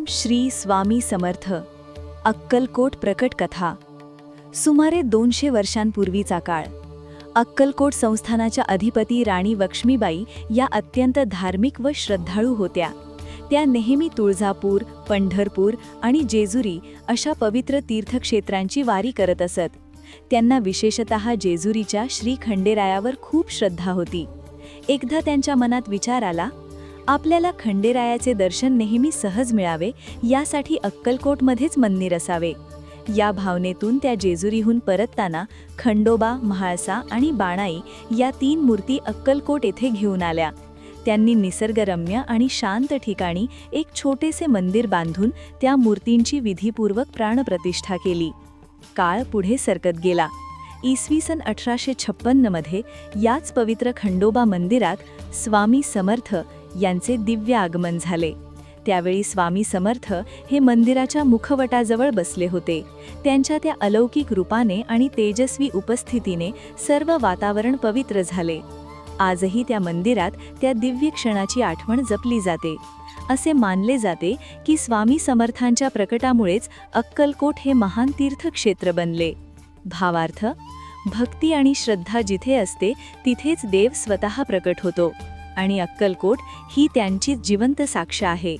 श्री स्वामी समर्थ. अक्कलकोट प्रकट कथा. सुमारे 200 वर्षांपूर्वीचा काळ. अक्कलकोट संस्थानाच्या अधिपती राणी लक्ष्मीबाई या अत्यंत धार्मिक व श्रद्धाळू होत्या. त्या नेहमी तुळजापूर, पंढरपूर आणि जेजुरी अशा पवित्र तीर्थक्षेत्रांची वारी करत असत. त्यांना विशेषतः जेजुरीच्या श्री खंडेरायावर खूप श्रद्धा होती. एकदा त्यांच्या मनात विचार आला, आपल्याला खंडेरायाचे दर्शन नेहमी सहज मिळावे यासाठी अक्कलकोटमध्येच मंदिर असावे. या भावनेतून त्या जेजुरीहून परतताना खंडोबा, म्हाळसा आणि बाणाई या 3 मूर्ती अक्कलकोट येथे घेऊन आल्या. त्यांनी निसर्गरम्य आणि शांत ठिकाणी एक छोटेसे मंदिर बांधून त्या मूर्तींची विधीपूर्वक प्राणप्रतिष्ठा केली. काळ पुढे सरकत गेला. इसवी सन 1856 मध्ये याच पवित्र खंडोबा मंदिरात स्वामी समर्थ यांचे दिव्य आगमन झाले. त्यावेळी स्वामी समर्थ हे मंदिराच्या मुखवटाजवळ बसले होते. त्यांच्या त्या अलौकिक रूपाने आणि तेजस्वी उपस्थितीने सर्व वातावरण पवित्र झाले. आजही त्या मंदिरात त्या दिव्य क्षणाची आठवण जपली जाते. असे मानले जाते की स्वामी समर्थांच्या प्रकटामुळेच अक्कलकोट हे महान तीर्थक्षेत्र बनले. भावार्थ: भक्ती आणि श्रद्धा जिथे असते तिथेच देव स्वतः प्रकट होतो आणि अक्कलकोट ही त्यांची जिवंत साक्ष आहे.